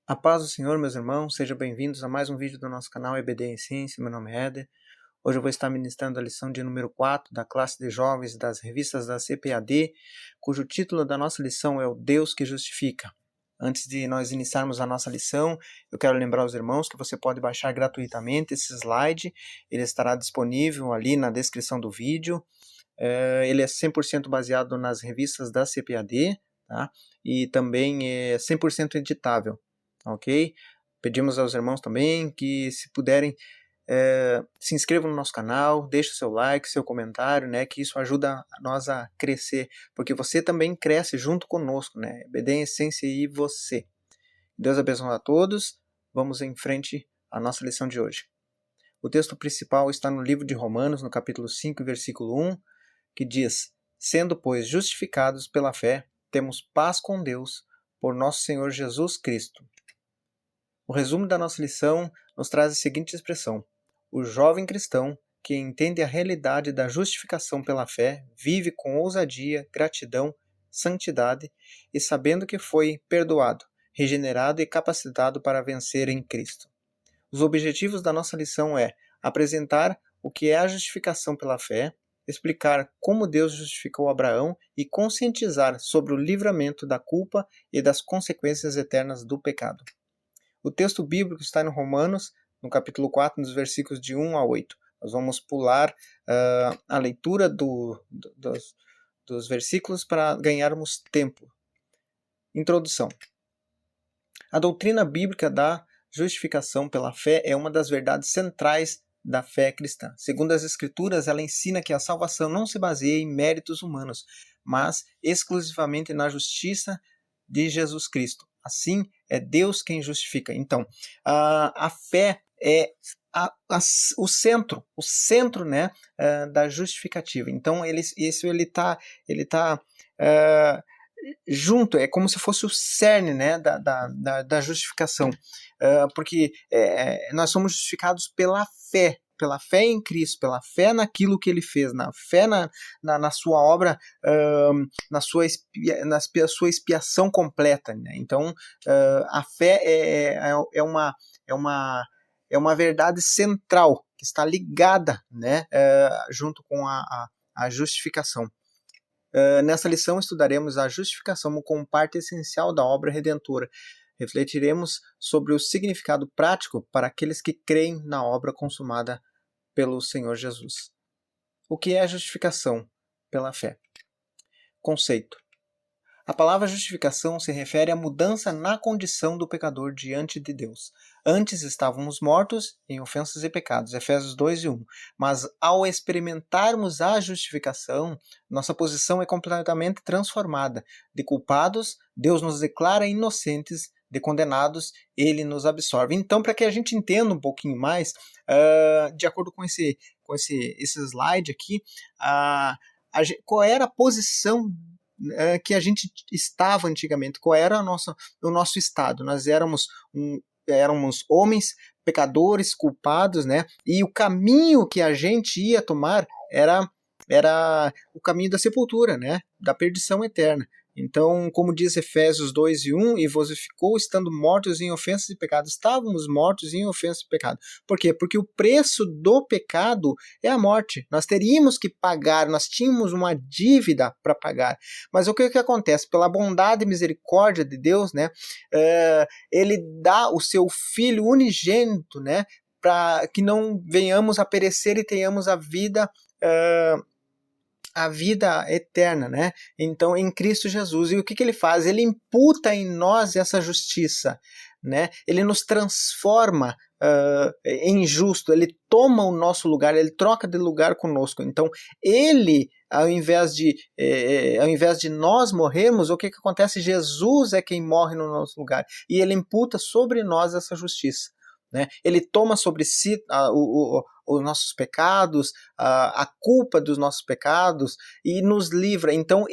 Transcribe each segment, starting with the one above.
A paz do Senhor, meus irmãos, sejam bem-vindos a mais um vídeo do nosso canal EBD em Ciência. Meu nome é Éder. Hoje eu vou estar ministrando a lição de número 4 da classe de jovens das revistas da CPAD, cujo título da nossa lição é O Deus que Justifica. Antes de nós iniciarmos a nossa lição, eu quero lembrar aos irmãos que você pode baixar gratuitamente esse slide. Ele estará disponível ali na descrição do vídeo. Ele é 100% baseado nas revistas da CPAD, tá? E também é 100% editável. Ok? Pedimos aos irmãos também que, se puderem, se inscrevam no nosso canal, deixe o seu like, seu comentário, né? Que isso ajuda nós a crescer, porque você também cresce junto conosco, né? EBD em Essência e você. Deus abençoe a todos. Vamos em frente à nossa lição de hoje. O texto principal está no livro de Romanos, no capítulo 5, versículo 1, que diz: Sendo, pois, justificados pela fé, temos paz com Deus, por nosso Senhor Jesus Cristo. O resumo da nossa lição nos traz a seguinte expressão: o jovem cristão que entende a realidade da justificação pela fé vive com ousadia, gratidão, santidade e sabendo que foi perdoado, regenerado e capacitado para vencer em Cristo. Os objetivos da nossa lição é apresentar o que é a justificação pela fé, explicar como Deus justificou Abraão e conscientizar sobre o livramento da culpa e das consequências eternas do pecado. O texto bíblico está em Romanos, no capítulo 4, nos versículos de 1 a 8. Nós vamos pular a leitura dos versículos para ganharmos tempo. Introdução. A doutrina bíblica da justificação pela fé é uma das verdades centrais da fé cristã. Segundo as Escrituras, ela ensina que a salvação não se baseia em méritos humanos, mas exclusivamente na justiça de Jesus Cristo. Assim, é Deus quem justifica. Então, a fé é o centro, né, da justificativa. Então, ele está junto, é como se fosse o cerne, né, da justificação, porque nós somos justificados pela fé em Cristo, pela fé naquilo que ele fez, na fé na sua obra, na sua expiação completa, né? Então, a fé é uma verdade central que está ligada, né, junto com a justificação. Nessa lição estudaremos a justificação como parte essencial da obra redentora. Refletiremos sobre o significado prático para aqueles que creem na obra consumada pelo Senhor Jesus. O que é a justificação pela fé? Conceito. A palavra justificação se refere à mudança na condição do pecador diante de Deus. Antes estávamos mortos em ofensas e pecados, Efésios 2 e 1. Mas ao experimentarmos a justificação, nossa posição é completamente transformada. De culpados, Deus nos declara inocentes, de condenados, Ele nos absorve. Então, para que a gente entenda um pouquinho mais, de acordo com esse slide aqui, qual era a posição que a gente estava antigamente, qual era o nosso estado. Nós éramos homens pecadores, culpados, né? E o caminho que a gente ia tomar era o caminho da sepultura, né? Da perdição eterna. Então, como diz Efésios 2 e 1, e vos ficou estando mortos em ofensas e pecados. Estávamos mortos em ofensas e pecado. Por quê? Porque o preço do pecado é a morte. Nós teríamos que pagar, nós tínhamos uma dívida para pagar. Mas o que acontece? Pela bondade e misericórdia de Deus, né, Ele dá o seu Filho unigênito, né, para que não venhamos a perecer e tenhamos a vida eterna, né? Então, em Cristo Jesus. E o que ele faz? Ele imputa em nós essa justiça, né? Ele nos transforma em justo, ele toma o nosso lugar, ele troca de lugar conosco. Então, ele, ao invés de nós morrermos, o que acontece? Jesus é quem morre no nosso lugar, e ele imputa sobre nós essa justiça. Né? Ele toma sobre si os nossos pecados, a culpa dos nossos pecados, e nos livra. Então,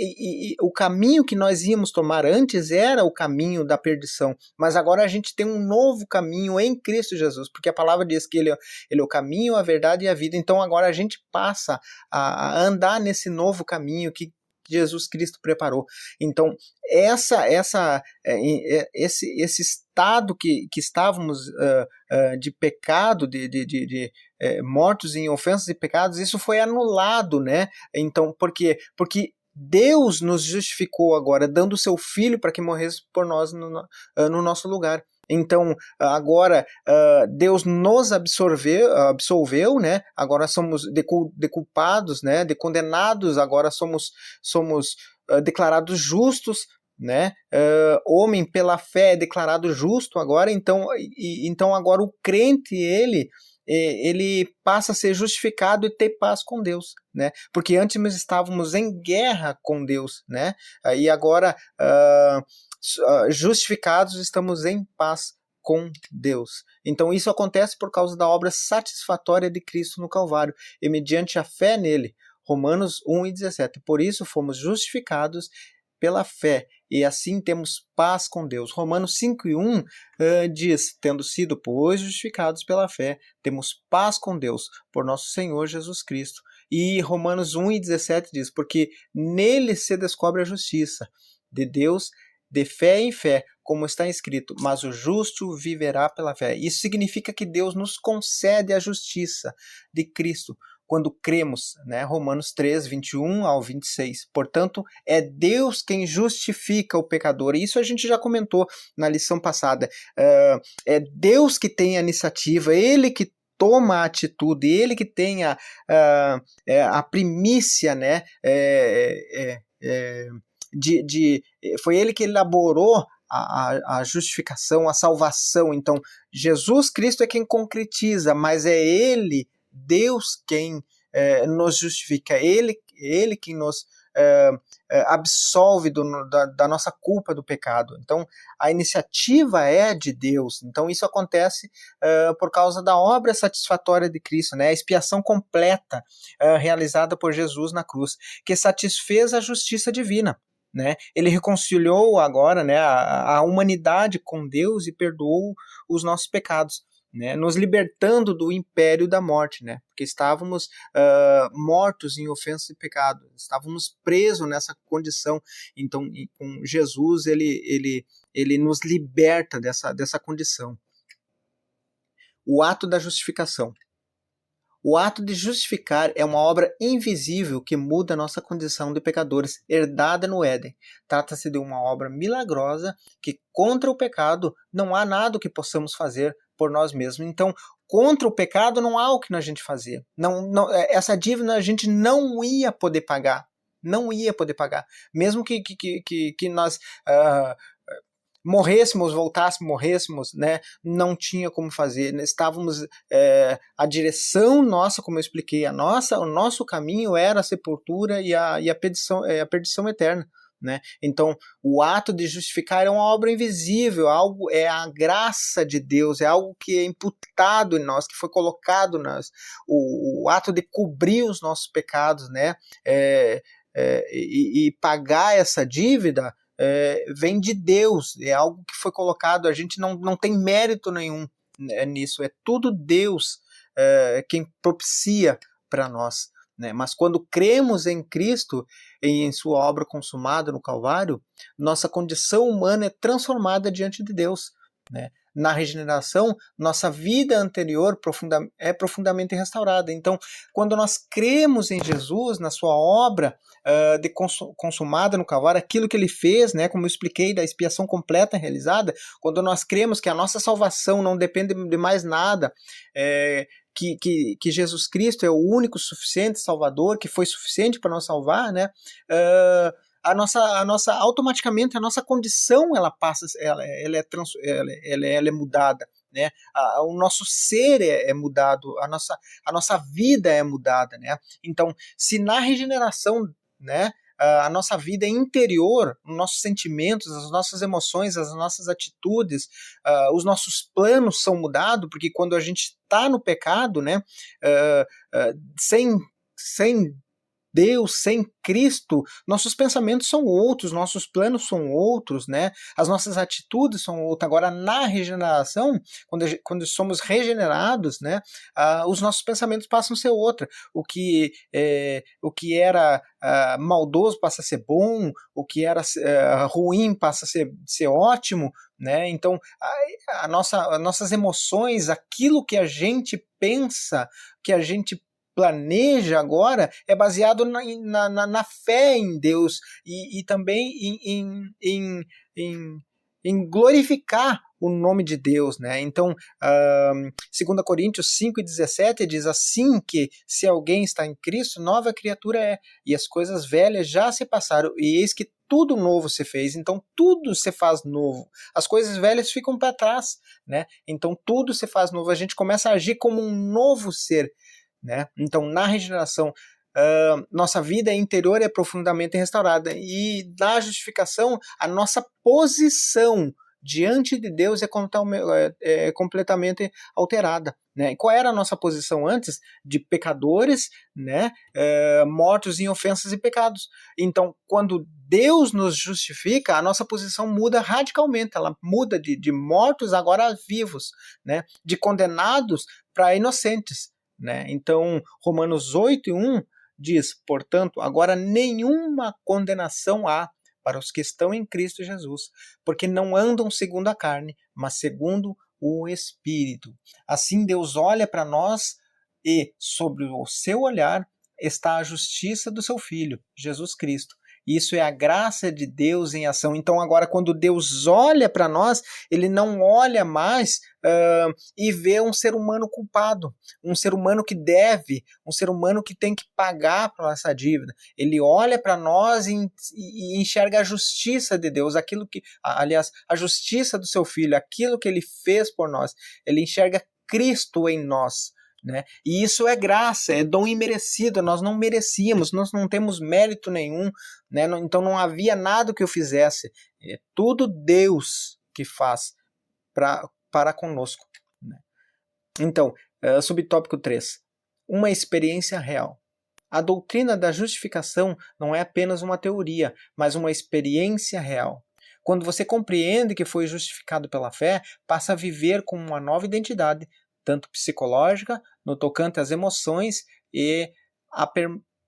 o caminho que nós íamos tomar antes era o caminho da perdição, mas agora a gente tem um novo caminho em Cristo Jesus, porque a palavra diz que ele é o caminho, a verdade e a vida. Então agora a gente passa a andar nesse novo caminho que Jesus Cristo preparou. Então, esse estado que estávamos de pecado, de mortos em ofensas e pecados, isso foi anulado, né? Então, por quê? Porque Deus nos justificou agora, dando o seu Filho para que morresse por nós no nosso lugar. Então, agora, Deus nos absolveu, né? Agora somos deculpados, né? Condenados, agora somos declarados justos, né? Homem pela fé é declarado justo agora, então agora o crente, ele passa a ser justificado e ter paz com Deus, né? Porque antes nós estávamos em guerra com Deus, né? E agora, justificados, estamos em paz com Deus. Então isso acontece por causa da obra satisfatória de Cristo no Calvário, e mediante a fé nele. Romanos 1:17. Por isso fomos justificados pela fé, e assim temos paz com Deus. Romanos 5:1 diz: tendo sido, pois, justificados pela fé, temos paz com Deus, por nosso Senhor Jesus Cristo. E Romanos 1:17 diz: porque nele se descobre a justiça de Deus, de fé em fé, como está escrito, mas o justo viverá pela fé. Isso significa que Deus nos concede a justiça de Cristo quando cremos, né? Romanos 3:21-26. Portanto, é Deus quem justifica o pecador. E isso a gente já comentou na lição passada. É Deus que tem a iniciativa, Ele que toma a atitude, Ele que tem a primícia, né? Foi Ele que elaborou a justificação, a salvação. Então, Jesus Cristo é quem concretiza, mas é Ele, Deus, quem nos justifica, Ele quem nos absolve da nossa culpa do pecado. Então, a iniciativa é de Deus. Então, isso acontece por causa da obra satisfatória de Cristo, né? A expiação completa realizada por Jesus na cruz, que satisfez a justiça divina. Né? Ele reconciliou agora, né, a humanidade com Deus e perdoou os nossos pecados, né, nos libertando do império da morte, né, porque estávamos mortos em ofensa e pecado, estávamos presos nessa condição. Então, com Jesus, ele nos liberta dessa condição. O ato da justificação. O ato de justificar é uma obra invisível que muda a nossa condição de pecadores, herdada no Éden. Trata-se de uma obra milagrosa que, contra o pecado, não há nada que possamos fazer por nós mesmos. Então, contra o pecado não há o que a gente fazer. Essa dívida a gente não ia poder pagar. Não ia poder pagar. Mesmo que nós morrêssemos, né, não tinha como fazer, estávamos, a direção nossa, como eu expliquei, o nosso caminho era a sepultura e a perdição eterna, né? Então, o ato de justificar é uma obra invisível, é a graça de Deus, é algo que é imputado em nós, que foi colocado em nós, o ato de cobrir os nossos pecados, né, e pagar essa dívida, vem de Deus, é algo que foi colocado, a gente não tem mérito nenhum nisso, é tudo Deus quem propicia para nós, né? Mas quando cremos em Cristo e em sua obra consumada no Calvário, nossa condição humana é transformada diante de Deus, né? Na regeneração, nossa vida anterior é profundamente restaurada. Então, quando nós cremos em Jesus, na sua obra consumada no Calvário, aquilo que ele fez, né, como eu expliquei, da expiação completa realizada, quando nós cremos que a nossa salvação não depende de mais nada, que Jesus Cristo é o único suficiente Salvador, que foi suficiente para nos salvar, né? Automaticamente a nossa condição ela passa, ela é mudada, né? O nosso ser é mudado, a nossa vida é mudada, né? Então, se na regeneração, né, a nossa vida interior, os nossos sentimentos, as nossas emoções, as nossas atitudes, os nossos planos são mudados, porque quando a gente está no pecado, né, sem Deus, sem Cristo, nossos pensamentos são outros, nossos planos são outros, né? As nossas atitudes são outras. Agora, na regeneração, quando somos regenerados, né, os nossos pensamentos passam a ser outra. O que era maldoso passa a ser bom, o que era ruim passa a ser ótimo, né? Então, as nossas emoções, aquilo que a gente pensa, que a gente planeja agora, é baseado na fé em Deus e também em glorificar o nome de Deus, né? Então, 2 Coríntios 5:17 diz assim que se alguém está em Cristo, nova criatura é, e as coisas velhas já se passaram, e eis que tudo novo se fez. Então tudo se faz novo, as coisas velhas ficam para trás, né? Então tudo se faz novo, a gente começa a agir como um novo ser, né? Então na regeneração, nossa vida interior é profundamente restaurada, e na justificação a nossa posição diante de Deus é completamente alterada, né? E qual era a nossa posição antes? De pecadores, né? Mortos em ofensas e pecados. Então, quando Deus nos justifica, a nossa posição muda radicalmente, ela muda de mortos agora a vivos, né? De condenados para inocentes, né? Então, Romanos 8:1 diz, portanto, agora nenhuma condenação há para os que estão em Cristo Jesus, porque não andam segundo a carne, mas segundo o Espírito. Assim Deus olha para nós e, sobre o seu olhar, está a justiça do seu Filho, Jesus Cristo. Isso é a graça de Deus em ação. Então agora, quando Deus olha para nós, ele não olha mais e vê um ser humano culpado, um ser humano que deve, um ser humano que tem que pagar por essa dívida. Ele olha para nós e enxerga a justiça de Deus, aquilo que, aliás, a justiça do seu Filho, aquilo que ele fez por nós. Ele enxerga Cristo em nós, né? E isso é graça, é dom imerecido, nós não merecíamos, nós não temos mérito nenhum, né? Então não havia nada que eu fizesse, é tudo Deus que faz para conosco, né? Então, subtópico 3, uma experiência real. A doutrina da justificação não é apenas uma teoria, mas uma experiência real. Quando você compreende que foi justificado pela fé, passa a viver com uma nova identidade, tanto psicológica, no tocante às emoções e à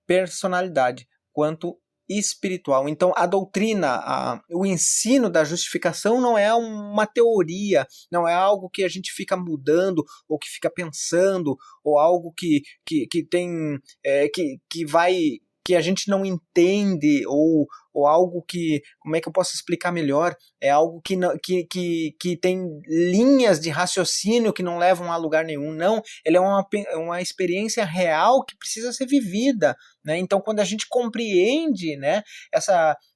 personalidade, quanto espiritual. Então, a doutrina, o ensino da justificação não é uma teoria, não é algo que a gente fica mudando, ou que fica pensando, ou algo que tem, que a gente não entende, ou algo que, como é que eu posso explicar melhor? É algo que tem linhas de raciocínio que não levam a lugar nenhum. Não, ele é uma experiência real que precisa ser vivida, né? Então, quando a gente compreende, né,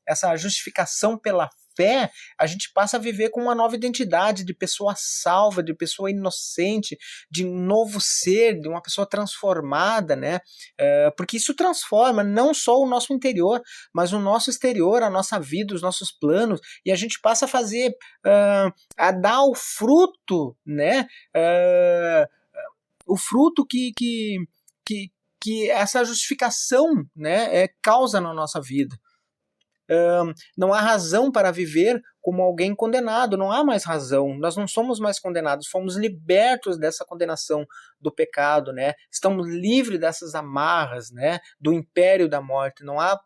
essa justificação pela fé, a gente passa a viver com uma nova identidade de pessoa salva, de pessoa inocente, de um novo ser, de uma pessoa transformada, né? Porque isso transforma não só o nosso interior, mas o nosso exterior, a nossa vida, os nossos planos, e a gente passa a fazer, a dar o fruto, né? O fruto que essa justificação, né, causa na nossa vida. Não há razão para viver como alguém condenado, não há mais razão, nós não somos mais condenados, fomos libertos dessa condenação do pecado, né? Estamos livres dessas amarras, né, do império da morte, não há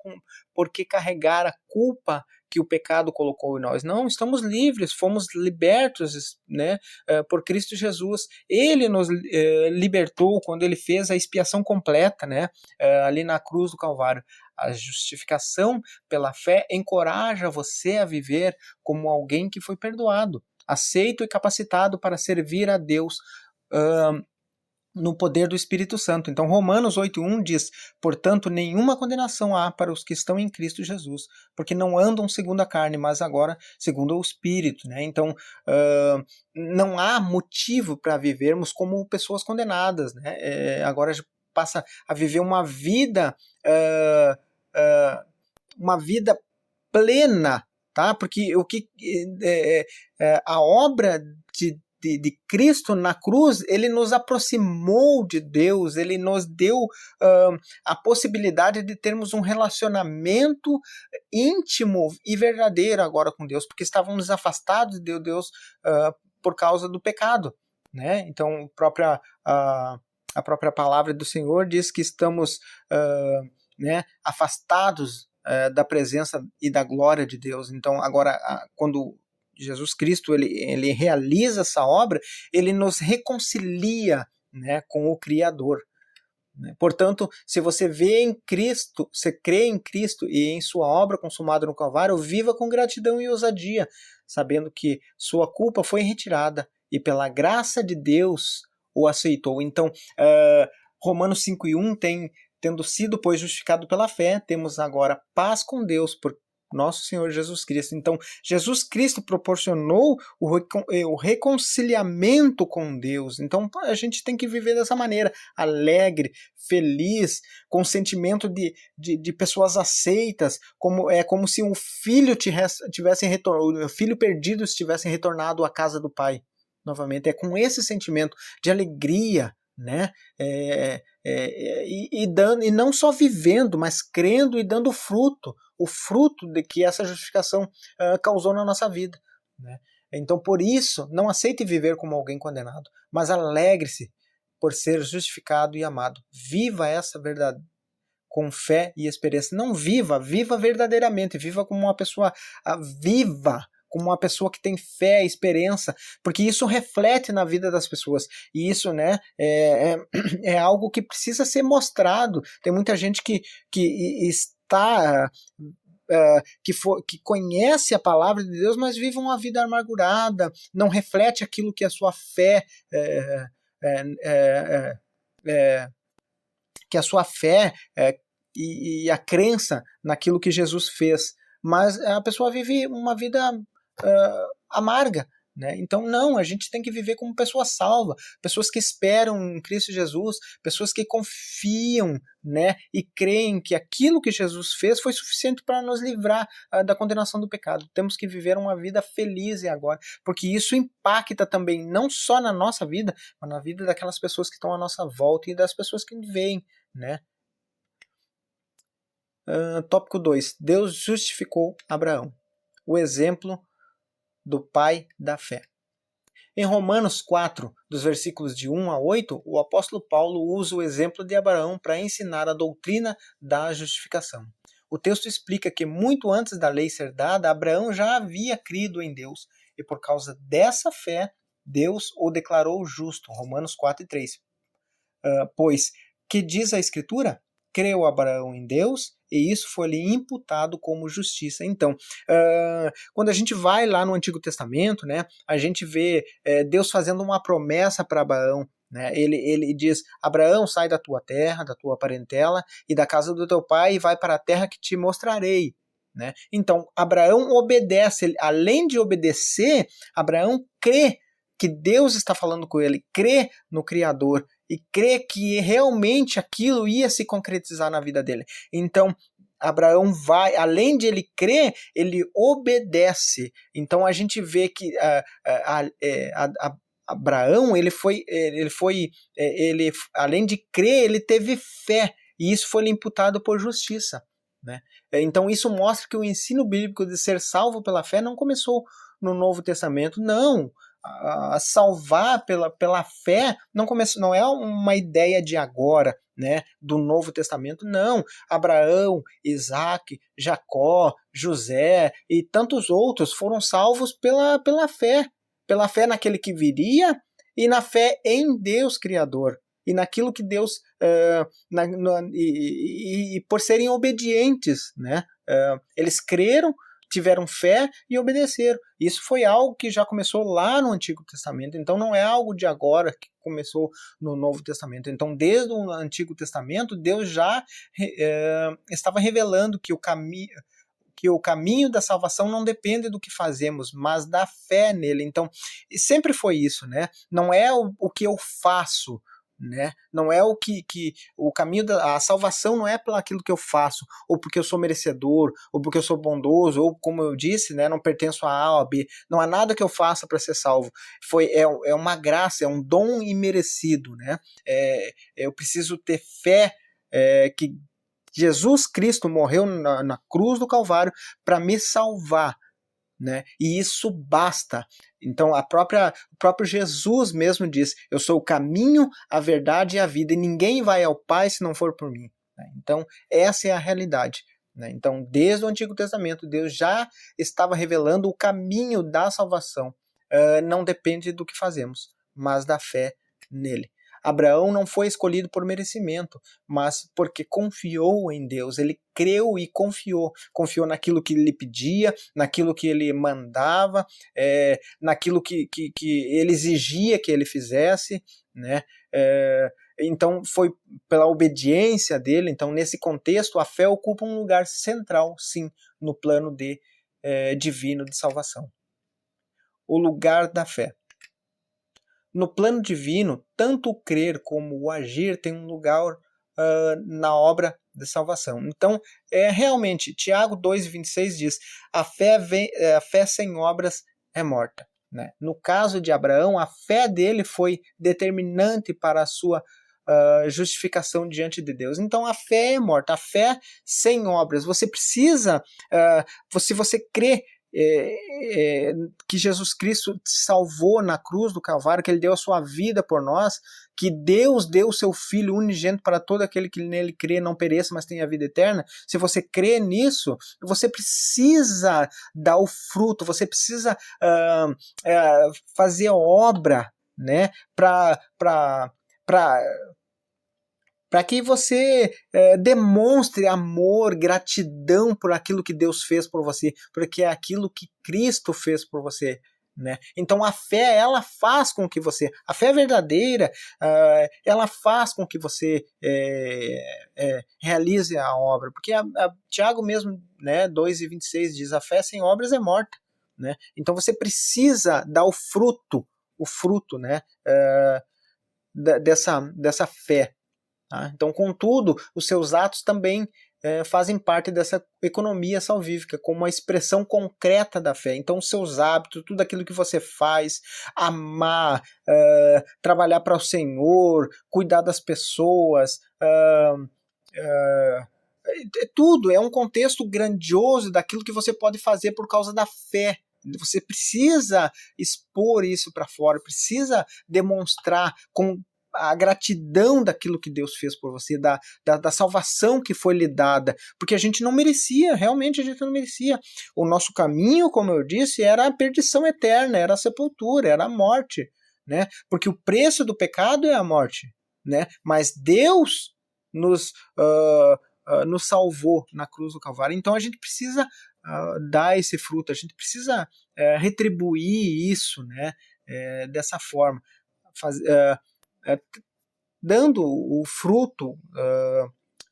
por que carregar a culpa que o pecado colocou em nós. Não, estamos livres, fomos libertos, né, por Cristo Jesus. Ele nos libertou quando ele fez a expiação completa, né, ali na cruz do Calvário. A justificação pela fé encoraja você a viver como alguém que foi perdoado, aceito e capacitado para servir a Deus no poder do Espírito Santo. Então, Romanos 8:1 diz, portanto, nenhuma condenação há para os que estão em Cristo Jesus, porque não andam segundo a carne, mas agora segundo o Espírito, né? Então, não há motivo para vivermos como pessoas condenadas, né? Agora a gente passa a viver uma vida plena, tá? Porque a obra de Cristo na cruz, ele nos aproximou de Deus, ele nos deu a possibilidade de termos um relacionamento íntimo e verdadeiro agora com Deus, porque estávamos afastados de Deus por causa do pecado, né? Então, a própria palavra do Senhor diz que estamos né, afastados da presença e da glória de Deus. Então, agora, quando Jesus Cristo ele realiza essa obra, ele nos reconcilia, né, com o Criador. Né? Portanto, se você vê em Cristo, você crê em Cristo e em sua obra consumada no Calvário, viva com gratidão e ousadia, sabendo que sua culpa foi retirada e pela graça de Deus o aceitou. Então, Romanos 5:1 tendo sido, pois, justificado pela fé, temos agora paz com Deus por nosso Senhor Jesus Cristo. Então, Jesus Cristo proporcionou o reconciliamento com Deus. Então, a gente tem que viver dessa maneira, alegre, feliz, com sentimento de pessoas aceitas, como se um filho o filho perdido estivesse retornado à casa do Pai. Novamente, é com esse sentimento de alegria, né? E não só vivendo, mas crendo e dando fruto, o fruto de que essa justificação causou na nossa vida, né? Então, por isso, não aceite viver como alguém condenado, mas alegre-se por ser justificado e amado. Viva essa verdade com fé e esperança. Não viva verdadeiramente, viva como uma pessoa viva, como uma pessoa que tem fé, esperança, porque isso reflete na vida das pessoas, e isso, né, é algo que precisa ser mostrado. Tem muita gente que está que conhece a palavra de Deus, mas vive uma vida amargurada, não reflete aquilo que a sua fé e a crença naquilo que Jesus fez, mas a pessoa vive uma vida amarga, né? Então, não, a gente tem que viver como pessoa salva, pessoas que esperam em Cristo Jesus, pessoas que confiam, né, e creem que aquilo que Jesus fez foi suficiente para nos livrar da condenação do pecado. Temos que viver uma vida feliz e agora, porque isso impacta também não só na nossa vida, mas na vida daquelas pessoas que estão à nossa volta e das pessoas que veem, né? Tópico 2. Deus justificou Abraão. O exemplo do pai da fé. Em Romanos 4, dos versículos de 1 a 8, o apóstolo Paulo usa o exemplo de Abraão para ensinar a doutrina da justificação. O texto explica que muito antes da lei ser dada, Abraão já havia crido em Deus, e por causa dessa fé, Deus o declarou justo. Romanos 4 e 3. Pois, que diz a Escritura? Creu Abraão em Deus, e isso foi-lhe imputado como justiça. Então, quando a gente vai lá no Antigo Testamento, né, a gente vê Deus fazendo uma promessa para Abraão. Né? Ele diz: Abraão, sai da tua terra, da tua parentela e da casa do teu pai e vai para a terra que te mostrarei. Né? Então, Abraão obedece. Além de obedecer, Abraão crê que Deus está falando com ele, crê no Criador e crê que realmente aquilo ia se concretizar na vida dele. Então, Abraão vai, além de ele crer, ele obedece. Então a gente vê que Abraão, além de crer, ele teve fé, e isso foi lhe imputado por justiça. Né? Então isso mostra que o ensino bíblico de ser salvo pela fé não começou no Novo Testamento, não. Salvar pela fé não é uma ideia de agora, né, do Novo Testamento, não. Abraão, Isaac, Jacó, José e tantos outros foram salvos pela fé naquele que viria e na fé em Deus Criador e naquilo que Deus e por serem obedientes, né, eles creram, tiveram fé e obedeceram. Isso foi algo que já começou lá no Antigo Testamento, então não é algo de agora que começou no Novo Testamento. Então, desde o Antigo Testamento, Deus já estava revelando que o caminho da salvação não depende do que fazemos, mas da fé nele. Então, sempre foi isso, né? Não é o que eu faço, né? Não é o caminho a salvação não é pelo aquilo que eu faço, ou porque eu sou merecedor, ou porque eu sou bondoso, ou como eu disse, né, não pertenço a A ou a B. Não há nada que eu faça para ser salvo. É uma graça, é um dom imerecido, né? Eu preciso ter fé que Jesus Cristo morreu na cruz do Calvário para me salvar, né? E isso basta. Então o próprio Jesus mesmo diz: eu sou o caminho, a verdade e a vida, e ninguém vai ao Pai se não for por mim, né? Então essa é a realidade, né? Então desde o Antigo Testamento Deus já estava revelando o caminho da salvação. Não depende do que fazemos, mas da fé nele. Abraão não foi escolhido por merecimento, mas porque confiou em Deus. Ele creu e confiou. Confiou naquilo que ele pedia, naquilo que ele mandava, naquilo que ele exigia que ele fizesse, né? Então foi pela obediência dele. Então nesse contexto a fé ocupa um lugar central, sim, no plano divino de salvação. O lugar da fé. No plano divino, tanto o crer como o agir tem um lugar na obra de salvação. Então, realmente, Tiago 2,26 diz: a fé sem obras é morta, né? No caso de Abraão, a fé dele foi determinante para a sua justificação diante de Deus. Então, a fé é morta. A fé sem obras. Você precisa, se você crê que Jesus Cristo salvou na cruz do Calvário, que ele deu a sua vida por nós, que Deus deu o seu Filho unigênito para todo aquele que nele crê não pereça, mas tenha a vida eterna. Se você crê nisso, você precisa dar o fruto, você precisa fazer a obra, né, para que você demonstre amor, gratidão por aquilo que Deus fez por você, porque é aquilo que Cristo fez por você, né? Então a fé, ela faz com que você, a fé verdadeira, ela faz com que você realize a obra, porque Tiago mesmo, né, 2,26 diz: a fé sem obras é morta, né? Então você precisa dar o fruto, né, dessa fé. Tá? Então, contudo, os seus atos também fazem parte dessa economia salvífica, como uma expressão concreta da fé. Então, os seus hábitos, tudo aquilo que você faz, amar, trabalhar para o Senhor, cuidar das pessoas, tudo é um contexto grandioso daquilo que você pode fazer por causa da fé. Você precisa expor isso para fora, precisa demonstrar com a gratidão daquilo que Deus fez por você, da salvação que foi lhe dada, porque a gente não merecia, realmente a gente não merecia. O nosso caminho, como eu disse, era a perdição eterna, era a sepultura, era a morte, né? Porque o preço do pecado é a morte, né? Mas Deus nos salvou na cruz do Calvário, então a gente precisa dar esse fruto, a gente precisa retribuir isso, né? Dessa forma, dando o fruto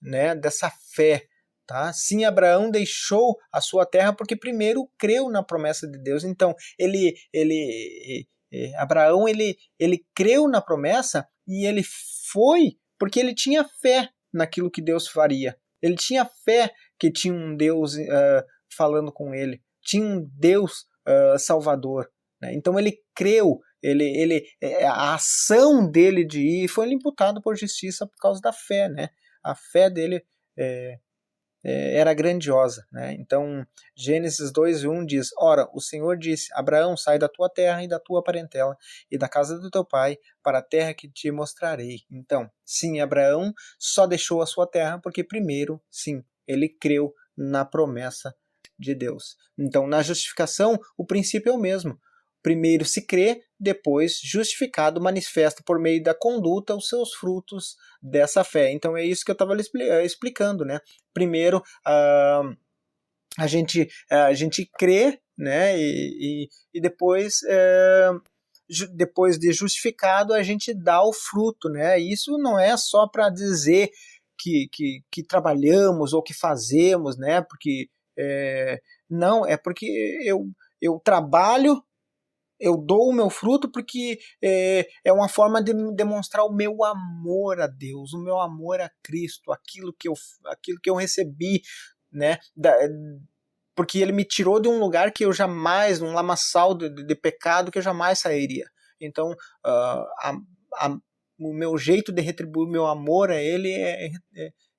né, dessa fé. Tá? Sim, Abraão deixou a sua terra porque primeiro creu na promessa de Deus. Então, Abraão ele creu na promessa e ele foi porque ele tinha fé naquilo que Deus faria. Ele tinha fé que tinha um Deus falando com ele, tinha um Deus salvador, né? Então ele creu. A ação dele de ir foi imputado por justiça por causa da fé, né? A fé dele era grandiosa, né? Então, Gênesis 2:1 diz: ora, o Senhor disse: Abraão, sai da tua terra e da tua parentela e da casa do teu pai para a terra que te mostrarei. Então, sim, Abraão só deixou a sua terra porque primeiro, sim, ele creu na promessa de Deus. Então, na justificação, o princípio é o mesmo. Primeiro se crê, depois, justificado, manifesta por meio da conduta os seus frutos dessa fé. Então é isso que eu estava explicando, né? Primeiro, a gente crê, né? E depois, depois de justificado, a gente dá o fruto, né? Isso não é só para dizer que trabalhamos ou que fazemos, né? Porque não, é porque eu trabalho Eu dou o meu fruto porque é uma forma de demonstrar o meu amor a Deus, o meu amor a Cristo, aquilo que eu recebi, né? Porque ele me tirou de um lugar que eu jamais, um lamaçal de pecado que eu jamais sairia. Então, a, o meu jeito de retribuir o meu amor a ele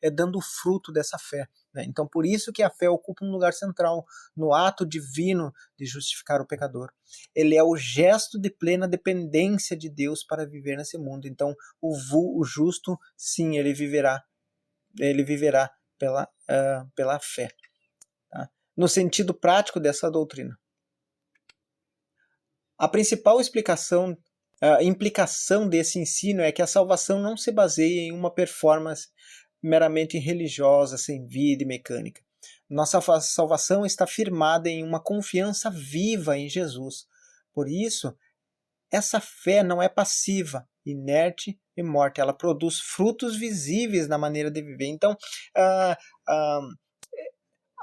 é dando fruto dessa fé. Né? Então, por isso que a fé ocupa um lugar central no ato divino de justificar o pecador. Ele é o gesto de plena dependência de Deus para viver nesse mundo. Então, o justo, sim, ele viverá pela fé. Tá? No sentido prático dessa doutrina. A principal implicação desse ensino é que a salvação não se baseia em uma performance meramente religiosa, sem vida e mecânica. Nossa salvação está firmada em uma confiança viva em Jesus. Por isso, essa fé não é passiva, inerte e morta. Ela produz frutos visíveis na maneira de viver. Então,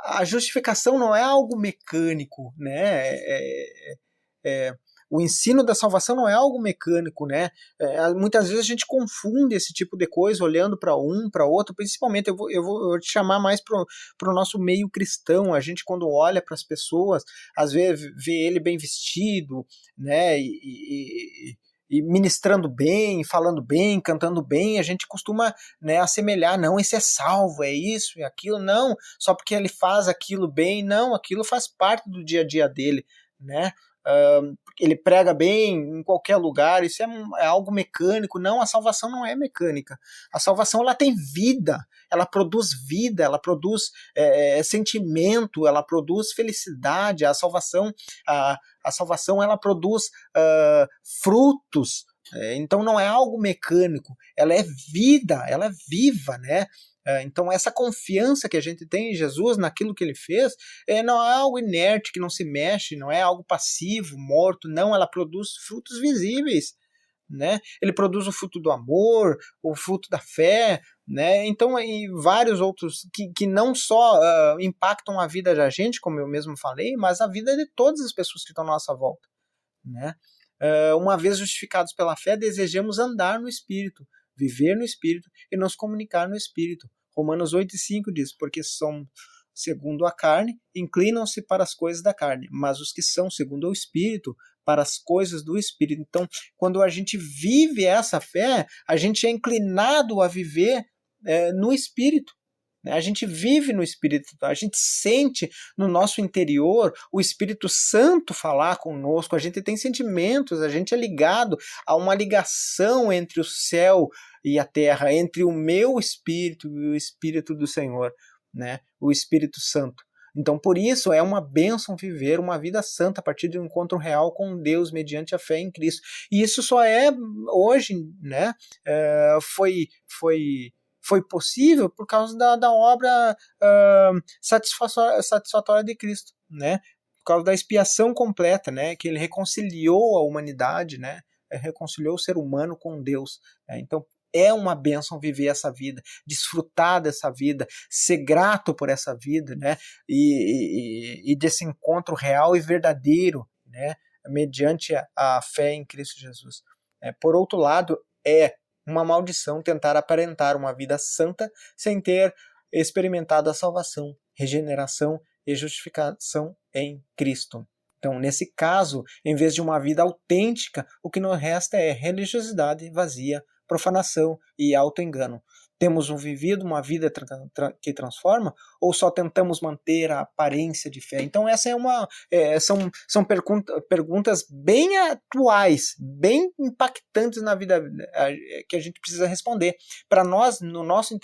a justificação não é algo mecânico, né? O ensino da salvação não é algo mecânico, né? Muitas vezes a gente confunde esse tipo de coisa olhando para um, para outro, principalmente eu vou te chamar mais para o nosso meio cristão. A gente, quando olha para as pessoas, às vezes vê ele bem vestido, né? E ministrando bem, falando bem, cantando bem, a gente costuma, né, assemelhar, não, esse é salvo, é isso, é aquilo, não, só porque ele faz aquilo bem, não, aquilo faz parte do dia a dia dele, né? Ele prega bem em qualquer lugar, isso é algo mecânico. Não, a salvação não é mecânica. A salvação, ela tem vida, ela produz sentimento, ela produz felicidade. A salvação ela produz frutos. Então não é algo mecânico, ela é vida, ela é viva, né? Então essa confiança que a gente tem em Jesus, naquilo que ele fez, não é algo inerte, que não se mexe, não é algo passivo, morto, não, ela produz frutos visíveis, né? Ele produz o fruto do amor, o fruto da fé, né? Então, e vários outros que não só impactam a vida da gente, como eu mesmo falei, mas a vida de todas as pessoas que estão à nossa volta, né? Uma vez justificados pela fé, desejamos andar no Espírito, viver no Espírito e nos comunicar no Espírito. Romanos 8:5 diz, porque são segundo a carne, inclinam-se para as coisas da carne, mas os que são segundo o Espírito, para as coisas do Espírito. Então, quando a gente vive essa fé, a gente é inclinado a viver no Espírito. A gente vive no Espírito, a gente sente no nosso interior o Espírito Santo falar conosco, a gente tem sentimentos, a gente é ligado a uma ligação entre o céu e a terra, entre o meu espírito e o Espírito do Senhor, né? O Espírito Santo. Então, por isso, é uma bênção viver uma vida santa a partir de um encontro real com Deus mediante a fé em Cristo. E isso só é hoje, né? Foi possível por causa da obra satisfatória de Cristo, né? Por causa da expiação completa, né? Que ele reconciliou a humanidade, né? Reconciliou o ser humano com Deus. Então, é uma bênção viver essa vida, desfrutar dessa vida, ser grato por essa vida, né? E desse encontro real e verdadeiro, né? Mediante a fé em Cristo Jesus. Por outro lado, é uma maldição tentar aparentar uma vida santa sem ter experimentado a salvação, regeneração e justificação em Cristo. Então, nesse caso, em vez de uma vida autêntica, o que nos resta é religiosidade vazia, profanação e autoengano. Temos vivido uma vida que transforma ou só tentamos manter a aparência de fé? Então essa são perguntas bem atuais, bem impactantes na vida que a gente precisa responder para nós no nosso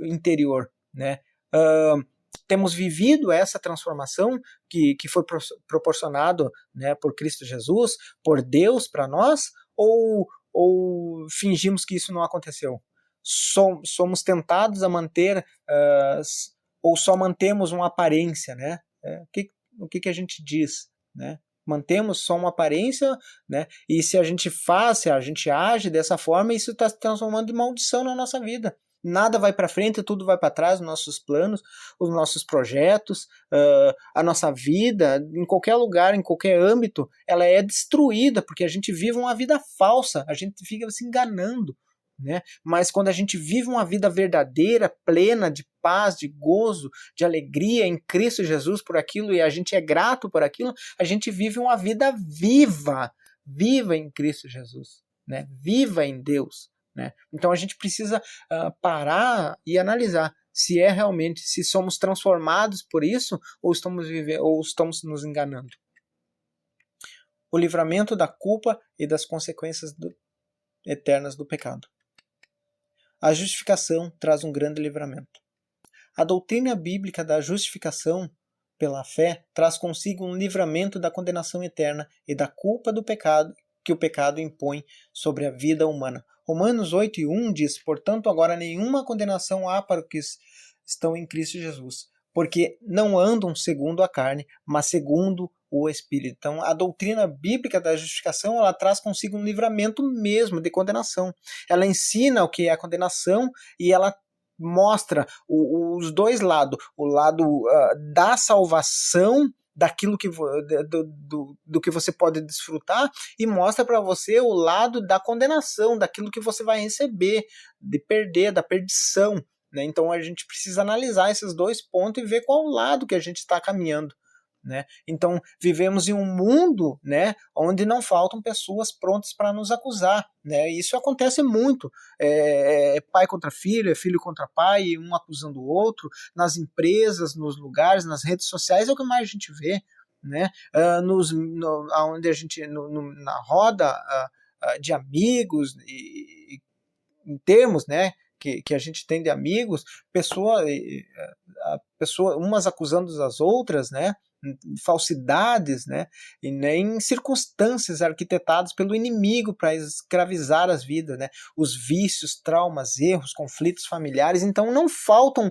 interior, né? Temos vivido essa transformação que foi proporcionado, né, por Cristo Jesus, por Deus para nós, ou fingimos que isso não aconteceu? Somos tentados a manter, ou só mantemos uma aparência, né? O que a gente diz, né? Mantemos só uma aparência, né? E se a gente age dessa forma, isso está se transformando em maldição na nossa vida, Nada vai para frente, tudo vai para trás, os nossos planos, os nossos projetos, a nossa vida, em qualquer lugar, em qualquer âmbito, ela é destruída, porque a gente vive uma vida falsa, a gente fica se enganando, né? Mas quando a gente vive uma vida verdadeira, plena de paz, de gozo, de alegria em Cristo Jesus por aquilo, e a gente é grato por aquilo, a gente vive uma vida viva, viva em Cristo Jesus, né? Viva em Deus, né? Então a gente precisa parar e analisar se é realmente, se somos transformados por isso ou estamos nos enganando. O livramento da culpa e das consequências eternas do pecado. A justificação traz um grande livramento. A doutrina bíblica da justificação pela fé traz consigo um livramento da condenação eterna e da culpa do pecado que o pecado impõe sobre a vida humana. Romanos 8:1 diz: portanto, agora nenhuma condenação há para os que estão em Cristo Jesus, porque não andam segundo a carne, mas segundo o Espírito. Então, a doutrina bíblica da justificação, ela traz consigo um livramento mesmo de condenação. Ela ensina o que é a condenação e ela mostra os dois lados, o lado da salvação, daquilo que do que você pode desfrutar, e mostra para você o lado da condenação, daquilo que você vai receber, de perder, da perdição, né? Então a gente precisa analisar esses dois pontos e ver qual lado que a gente está caminhando, né? Então vivemos em um mundo, né, onde não faltam pessoas prontas para nos acusar, né? Isso acontece muito, é pai contra filho, é filho contra pai, um acusando o outro, nas empresas, nos lugares, nas redes sociais, é o que mais a gente vê, né? Onde a gente na roda de amigos e em termos, né, que a gente tem de amigos, umas acusando as outras, né, falsidades, né, e nem circunstâncias arquitetadas pelo inimigo para escravizar as vidas, né, os vícios, traumas, erros, conflitos familiares. Então não faltam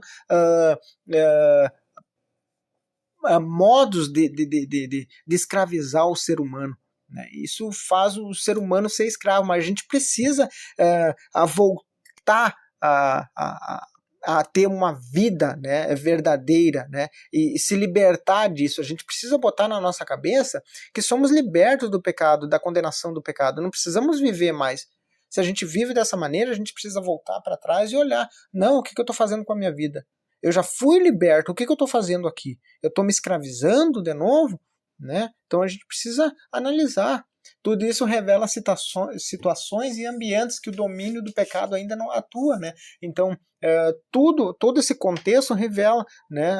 modos de escravizar o ser humano, né? Isso faz o ser humano ser escravo, mas a gente precisa voltar a ter uma vida, né, verdadeira, né, e se libertar disso. A gente precisa botar na nossa cabeça que somos libertos do pecado, da condenação do pecado. Não precisamos viver mais. Se a gente vive dessa maneira, a gente precisa voltar para trás e olhar. Não, o que eu estou fazendo com a minha vida? Eu já fui liberto, o que eu estou fazendo aqui? Eu estou me escravizando de novo? Né? Então a gente precisa analisar. Tudo isso revela situações e ambientes que o domínio do pecado ainda não atua, né? Então, todo esse contexto revela, né,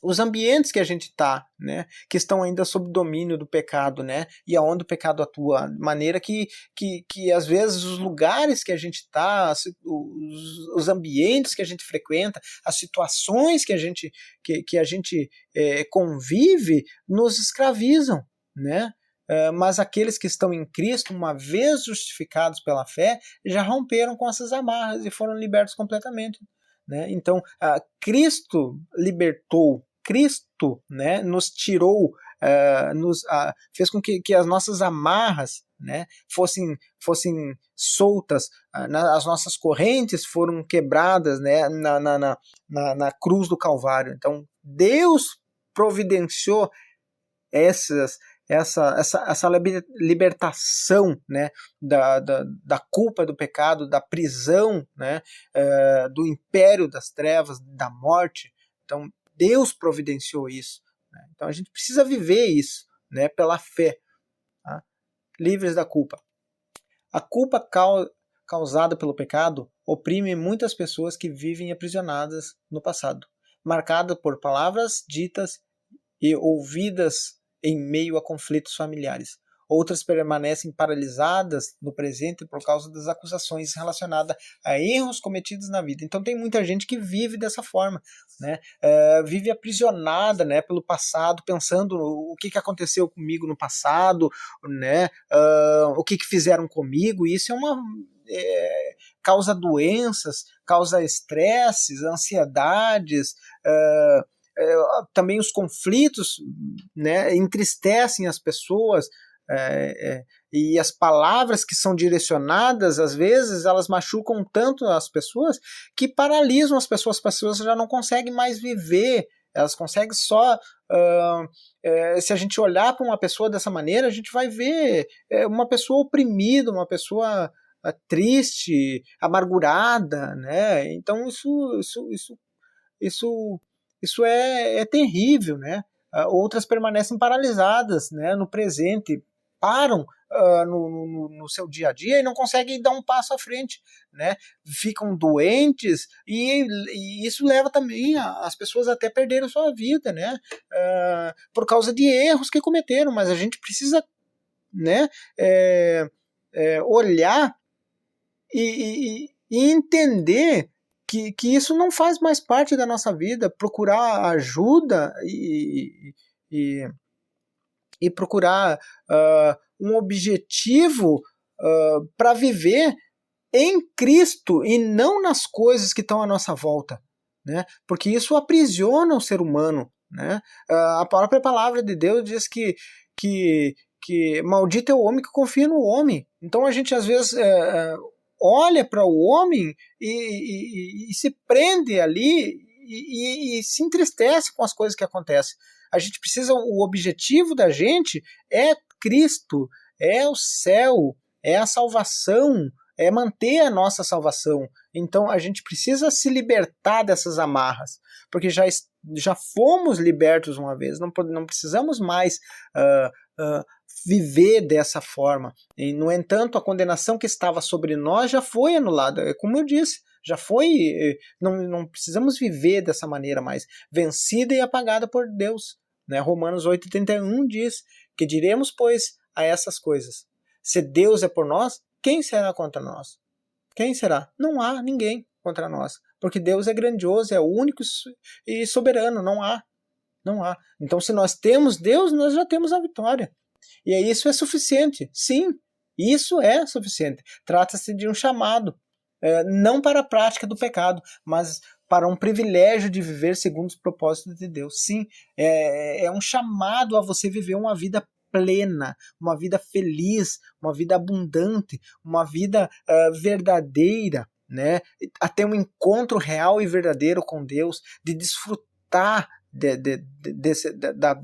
os ambientes que a gente está, né, que estão ainda sob domínio do pecado, né, e aonde o pecado atua, de maneira que às vezes os lugares que a gente está, os ambientes que a gente frequenta, as situações que a gente convive, nos escravizam, né? Mas aqueles que estão em Cristo, uma vez justificados pela fé, já romperam com essas amarras e foram libertos completamente, né? Então, Cristo libertou, Cristo, né, nos tirou, fez com que as nossas amarras, né, fossem soltas, as nossas correntes foram quebradas, né, na cruz do Calvário. Então, Deus providenciou essa libertação, né, da culpa do pecado, da prisão, né, do império das trevas, da morte. Então Deus providenciou isso, né? Então a gente precisa viver isso, né, pela fé, tá? Livres da culpa. A culpa causada pelo pecado oprime muitas pessoas que vivem aprisionadas no passado, marcada por palavras ditas e ouvidas em meio a conflitos familiares. Outras permanecem paralisadas no presente por causa das acusações relacionadas a erros cometidos na vida. Então tem muita gente que vive dessa forma, né? Vive aprisionada, né, pelo passado, pensando o que aconteceu comigo no passado, né? O que fizeram comigo. Isso é uma causa doenças, causa estresses, ansiedades, também os conflitos, né, entristecem as pessoas, E as palavras que são direcionadas, às vezes, elas machucam tanto as pessoas que paralisam as pessoas já não conseguem mais viver, elas conseguem só... se a gente olhar para uma pessoa dessa maneira, a gente vai ver uma pessoa oprimida, uma pessoa triste, amargurada, né? Então isso é terrível, né? Outras permanecem paralisadas, né, no presente, param no seu dia a dia e não conseguem dar um passo à frente, né? Ficam doentes e isso leva também as pessoas até perderem sua vida, né? Por causa de erros que cometeram, mas a gente precisa, né, olhar e entender que isso não faz mais parte da nossa vida, procurar ajuda e procurar um objetivo para viver em Cristo e não nas coisas que estão à nossa volta, né? Porque isso aprisiona o ser humano, né? A própria palavra de Deus diz que maldito é o homem que confia no homem. Então a gente às vezes olha para o homem e se prende ali e se entristece com as coisas que acontecem. A gente precisa, o objetivo da gente é Cristo, é o céu, é a salvação, é manter a nossa salvação. Então a gente precisa se libertar dessas amarras, porque já fomos libertos uma vez, não precisamos mais viver dessa forma. E, no entanto, a condenação que estava sobre nós já foi anulada. Como eu disse, já foi. Não precisamos viver dessa maneira mais, vencida e apagada por Deus. Né? Romanos 8,31 diz que diremos, pois, a essas coisas: se Deus é por nós, quem será contra nós? Quem será? Não há ninguém contra nós, porque Deus é grandioso, é o único e soberano, não há. Então, se nós temos Deus, nós já temos a vitória. E aí isso é suficiente. Sim, isso é suficiente. Trata-se de um chamado, não para a prática do pecado, mas para um privilégio de viver segundo os propósitos de Deus. Sim, é um chamado a você viver uma vida plena, uma vida feliz, uma vida abundante, uma vida verdadeira, né? A ter um encontro real e verdadeiro com Deus, de desfrutar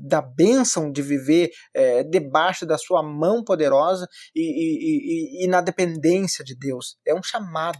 da bênção de viver debaixo da sua mão poderosa e na dependência de Deus. É um chamado.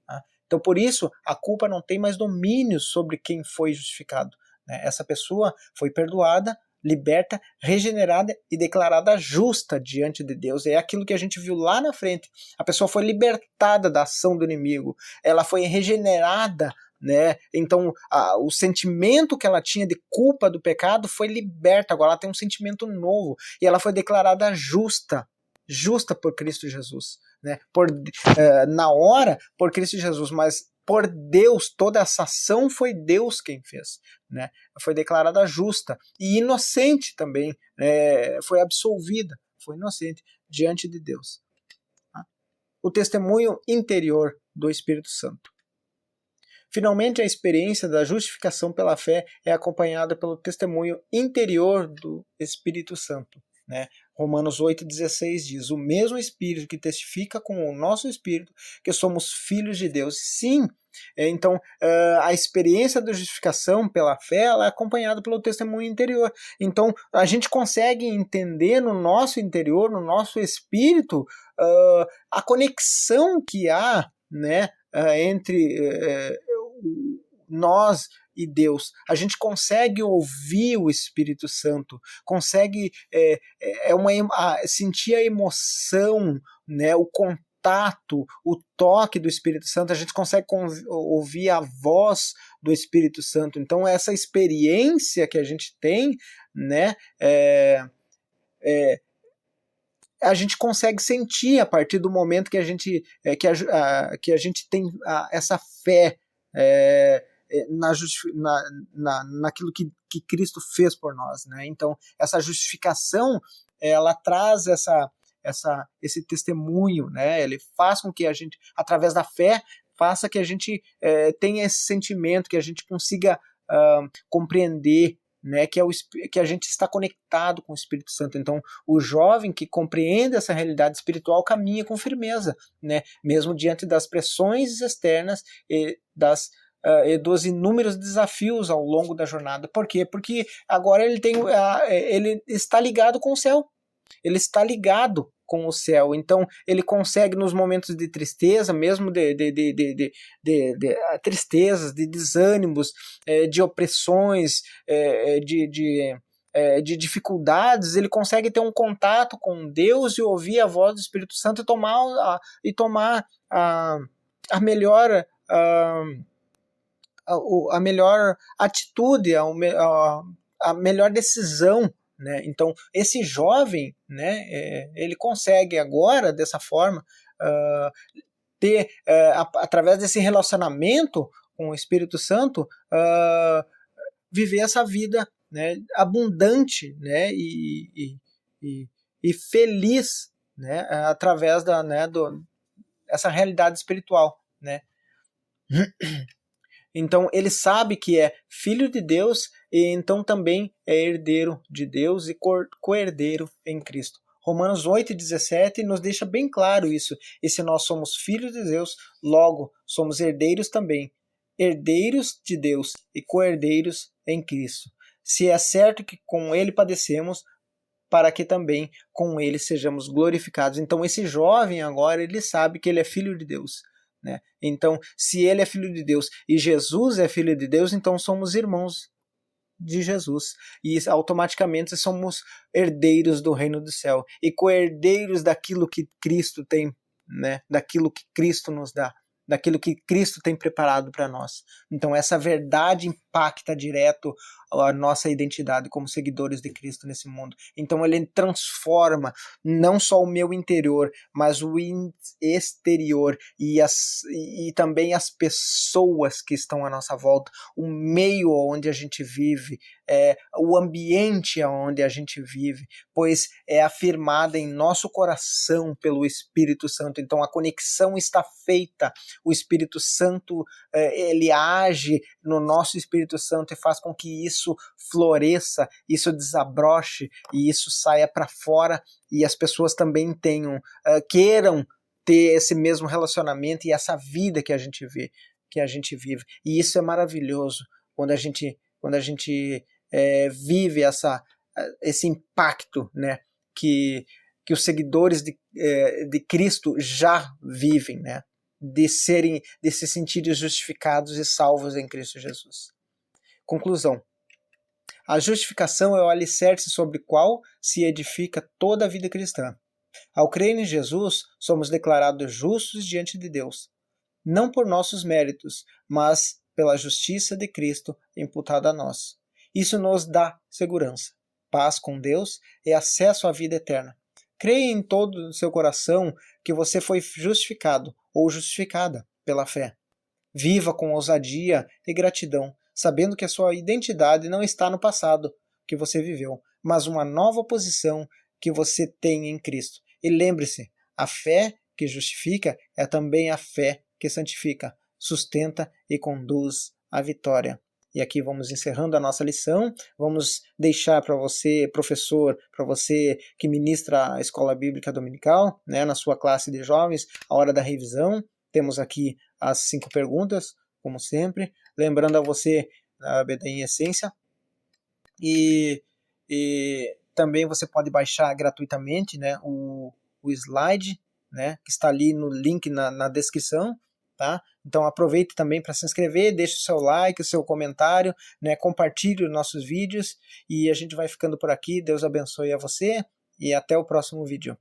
Tá? Então, por isso, a culpa não tem mais domínio sobre quem foi justificado. Né? Essa pessoa foi perdoada, liberta, regenerada e declarada justa diante de Deus. É aquilo que a gente viu lá na frente. A pessoa foi libertada da ação do inimigo. Ela foi regenerada, né? Então o sentimento que ela tinha de culpa do pecado foi liberta, agora ela tem um sentimento novo e ela foi declarada justa por Cristo Jesus, né? Na hora por Cristo Jesus, mas por Deus, toda essa ação foi Deus quem fez, né? Foi declarada justa e inocente também, foi absolvida, foi inocente diante de Deus. Tá? O testemunho interior do Espírito Santo. Finalmente, a experiência da justificação pela fé é acompanhada pelo testemunho interior do Espírito Santo. Né? Romanos 8,16 diz: o mesmo Espírito que testifica com o nosso Espírito que somos filhos de Deus. Sim, então a experiência da justificação pela fé ela é acompanhada pelo testemunho interior. Então a gente consegue entender no nosso interior, no nosso espírito, a conexão que há, né, entre nós e Deus. A gente consegue ouvir o Espírito Santo, consegue sentir a emoção, né, o contato, o toque do Espírito Santo, a gente consegue ouvir a voz do Espírito Santo. Então essa experiência que a gente tem, né, a gente consegue sentir a partir do momento que a gente tem essa fé naquilo que Cristo fez por nós, né? Então essa justificação ela traz esse testemunho, né? Ele faz com que a gente, através da fé, faça que a gente tenha esse sentimento, que a gente consiga compreender, né, que a gente está conectado com o Espírito Santo. Então, o jovem que compreende essa realidade espiritual caminha com firmeza, né, mesmo diante das pressões externas e e dos inúmeros desafios ao longo da jornada. Por quê? Porque agora ele está ligado com o céu. Ele está ligado com o céu, então ele consegue nos momentos de tristeza, mesmo de tristezas, de desânimos, de opressões, de dificuldades, ele consegue ter um contato com Deus e ouvir a voz do Espírito Santo e tomar a melhor a melhor atitude, a melhor decisão, né? Então, esse jovem, né, ele consegue agora, dessa forma, ter, através desse relacionamento com o Espírito Santo, viver essa vida, né, abundante, né, e feliz, né, através essa realidade espiritual, né? Então ele sabe que é filho de Deus e então também é herdeiro de Deus e co-herdeiro em Cristo. Romanos 8,17 nos deixa bem claro isso. E se nós somos filhos de Deus, logo somos herdeiros também. Herdeiros de Deus e co-herdeiros em Cristo. Se é certo que com ele padecemos, para que também com ele sejamos glorificados. Então esse jovem agora, ele sabe que ele é filho de Deus. Né? Então, se ele é filho de Deus e Jesus é filho de Deus, então somos irmãos de Jesus e automaticamente somos herdeiros do reino do céu e co-herdeiros daquilo que Cristo tem, né? Daquilo que Cristo nos dá, daquilo que Cristo tem preparado para nós. Então essa verdade impacta direto a nossa identidade como seguidores de Cristo nesse mundo. Então ele transforma não só o meu interior, mas o exterior e também as pessoas que estão à nossa volta, o meio onde a gente vive, o ambiente onde a gente vive, pois é afirmada em nosso coração pelo Espírito Santo. Então a conexão está feita, o Espírito Santo ele age no nosso Espírito Santo e faz com que isso floresça, isso desabroche e isso saia para fora e as pessoas também queiram ter esse mesmo relacionamento e essa vida que a gente vive. E isso é maravilhoso quando a gente vive esse impacto, né, que os seguidores de Cristo já vivem, né, de se sentirem justificados e salvos em Cristo Jesus. Conclusão. A justificação é o alicerce sobre o qual se edifica toda a vida cristã. Ao crer em Jesus, somos declarados justos diante de Deus, não por nossos méritos, mas pela justiça de Cristo imputada a nós. Isso nos dá segurança, paz com Deus e acesso à vida eterna. Creia em todo o seu coração que você foi justificado ou justificada pela fé. Viva com ousadia e gratidão, sabendo que a sua identidade não está no passado que você viveu, mas uma nova posição que você tem em Cristo. E lembre-se, a fé que justifica é também a fé que santifica, sustenta e conduz à vitória. E aqui vamos encerrando a nossa lição. Vamos deixar para você, professor, para você que ministra a Escola Bíblica Dominical, né, na sua classe de jovens, a hora da revisão. Temos aqui as 5 perguntas, como sempre. Lembrando a você a EBD em Essência. E também você pode baixar gratuitamente, né, o slide, né, que está ali no link na descrição. Tá? Então aproveite também para se inscrever, deixe o seu like, o seu comentário, né, compartilhe os nossos vídeos e a gente vai ficando por aqui. Deus abençoe a você e até o próximo vídeo.